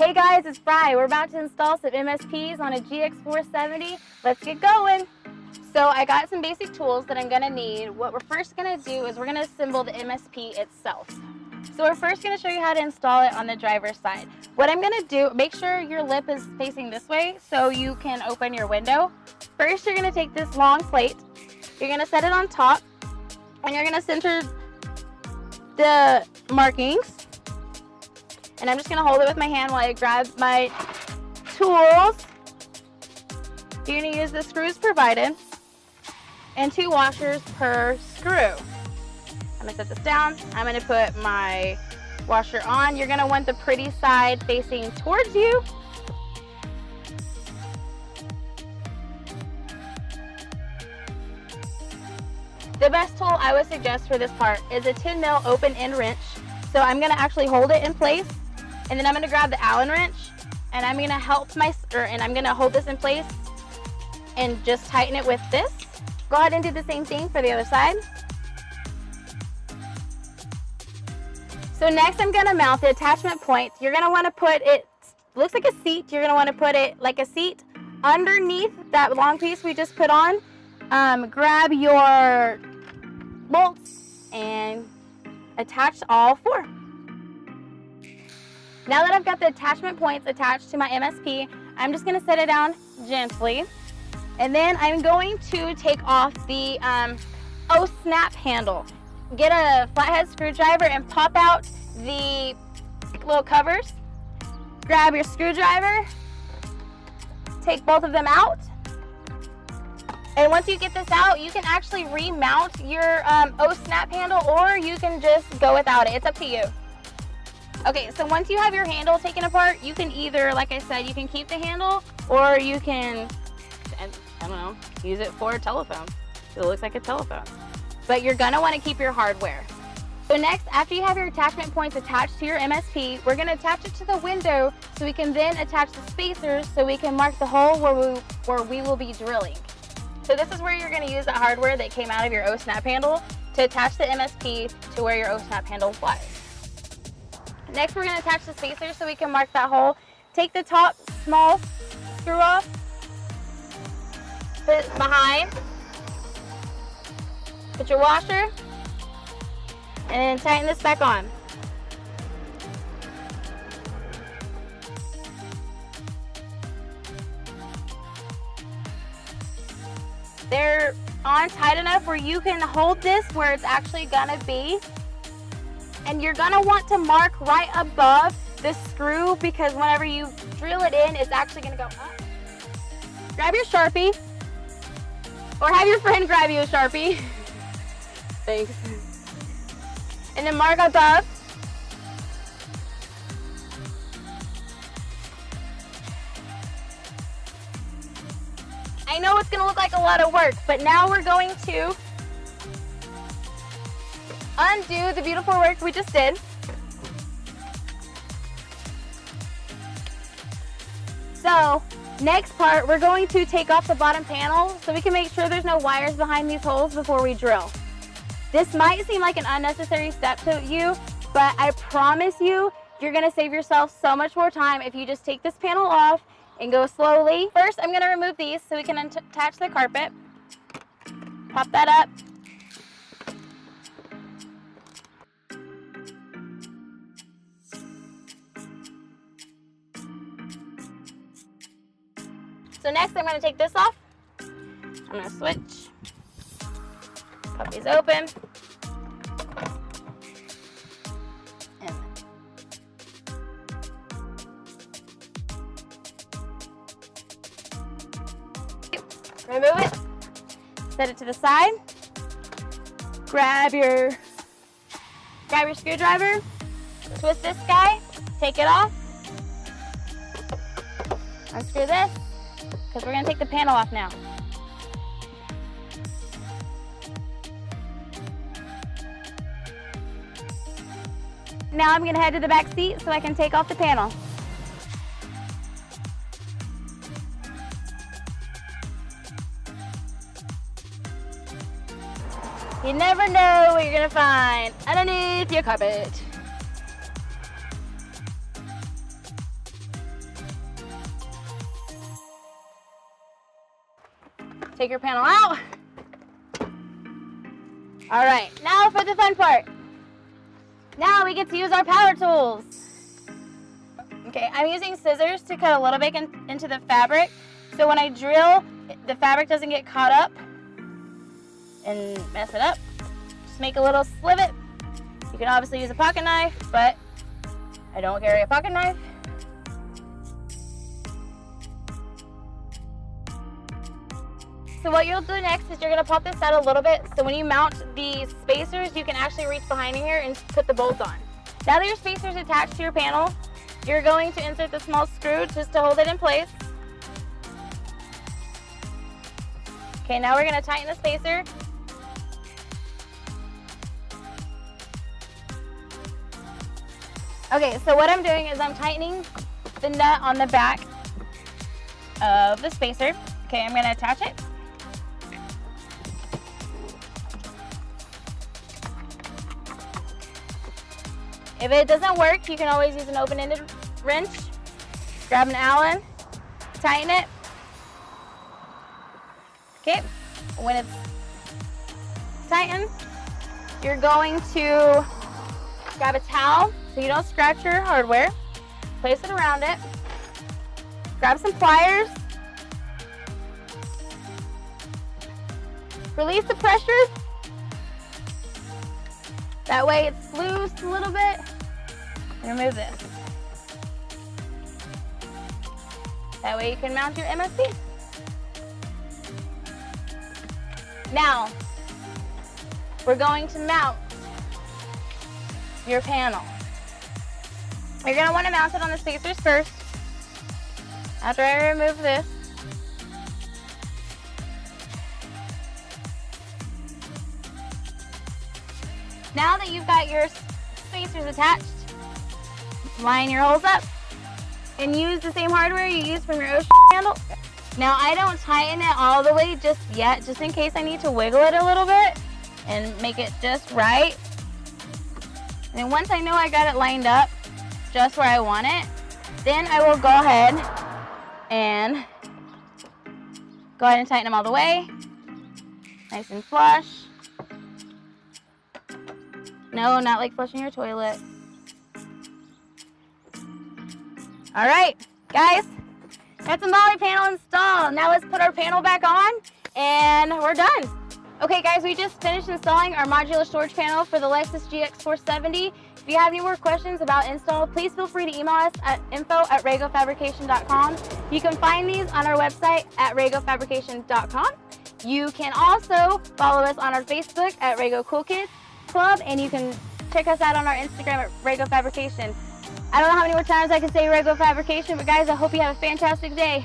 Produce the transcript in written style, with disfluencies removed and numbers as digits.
Hey guys, it's Bri. We're about to install some MSPs on a GX470. Let's get going. So I got some basic tools that I'm gonna need. What we're first gonna do is we're gonna assemble the MSP itself. So we're first gonna show you how to install it on the driver's side. What I'm gonna do, make sure your lip is facing this way so you can open your window. First, you're gonna take this long plate, you're gonna set it on top, and you're gonna center the markings. And I'm just gonna hold it with my hand while I grab my tools. You're gonna use the screws provided and 2 washers per screw. I'm gonna set this down. I'm gonna put my washer on. You're gonna want the pretty side facing towards you. The best tool I would suggest for this part is a 10mm open end wrench. So I'm gonna actually hold it in place, and then I'm gonna grab the Allen wrench, and I'm gonna I'm gonna hold this in place and just tighten it with this. Go ahead and do the same thing for the other side. So next I'm gonna mount the attachment point. You're gonna wanna put it, looks like a seat, you're gonna wanna put it like a seat underneath that long piece we just put on. Grab your bolts and attach all 4. Now that I've got the attachment points attached to my MSP, I'm just gonna set it down gently. And then I'm going to take off the snap handle. Get a flathead screwdriver and pop out the little covers. Grab your screwdriver, take both of them out. And once you get this out, you can actually remount your snap handle, or you can just go without it. It's up to you. Okay, so once you have your handle taken apart, you can either, like I said, you can keep the handle, or you can, I don't know, use it for a telephone. It looks like a telephone. But you're gonna wanna keep your hardware. So next, after you have your attachment points attached to your MSP, we're gonna attach it to the window so we can then attach the spacers so we can mark the hole where we will be drilling. So this is where you're gonna use that hardware that came out of your O-snap handle to attach the MSP to where your O-snap handle lies. Next, we're gonna attach the spacers so we can mark that hole. Take the top small screw off, put it behind, put your washer, and then tighten this back on. They're on tight enough where you can hold this where it's actually gonna be. And you're gonna want to mark right above the screw, because whenever you drill it in, it's actually gonna go up. Grab your Sharpie, or have your friend grab you a Sharpie. Thanks. And then mark above. I know it's gonna look like a lot of work, but now we're going to undo the beautiful work we just did. So next part, we're going to take off the bottom panel so we can make sure there's no wires behind these holes before we drill. This might seem like an unnecessary step to you, but I promise you, you're gonna save yourself so much more time if you just take this panel off and go slowly. First, I'm gonna remove these so we can attach the carpet. Pop that up. So next, I'm gonna take this off. I'm gonna switch. Pop these open. And remove it. Set it to the side. Grab your screwdriver. Twist this guy. Take it off. Unscrew this, because we're gonna take the panel off now. Now I'm gonna head to the back seat so I can take off the panel. You never know what you're gonna find underneath your carpet. Take your panel out. All right, now for the fun part. Now we get to use our power tools. Okay, I'm using scissors to cut a little bit into the fabric, so when I drill, the fabric doesn't get caught up and mess it up. Just make a little slivet. You can obviously use a pocket knife, but I don't carry a pocket knife. So what you'll do next is you're gonna pop this out a little bit, so when you mount the spacers, you can actually reach behind here and put the bolt on. Now that your spacer's attached to your panel, you're going to insert the small screw just to hold it in place. Okay, now we're gonna tighten the spacer. Okay, so what I'm doing is I'm tightening the nut on the back of the spacer. Okay, I'm gonna attach it. If it doesn't work, you can always use an open-ended wrench. Grab an Allen, tighten it. Okay, when it's tightened, you're going to grab a towel so you don't scratch your hardware. Place it around it. Grab some pliers. Release the pressure. That way it's loose a little bit. And remove this. That way you can mount your MSP. Now, we're going to mount your panel. You're going to want to mount it on the spacers first. After I remove this, now that you've got your spacers attached, line your holes up and use the same hardware you used from your ocean handle. Now I don't tighten it all the way just yet, just in case I need to wiggle it a little bit and make it just right. And then once I know I got it lined up just where I want it, then I will go ahead and tighten them all the way. Nice and flush. No, not like flushing your toilet. All right, guys, that's a Modular panel installed. Now let's put our panel back on and we're done. Okay guys, we just finished installing our modular storage panel for the Lexus GX470. If you have any more questions about install, please feel free to email us at info@ragofabrication.com. You can find these on our website at ragofabrication.com. You can also follow us on our Facebook at Rago Cool Kids Club, and you can check us out on our Instagram at Rago Fabrication. I don't know how many more times I can say Rago Fabrication, but guys, I hope you have a fantastic day.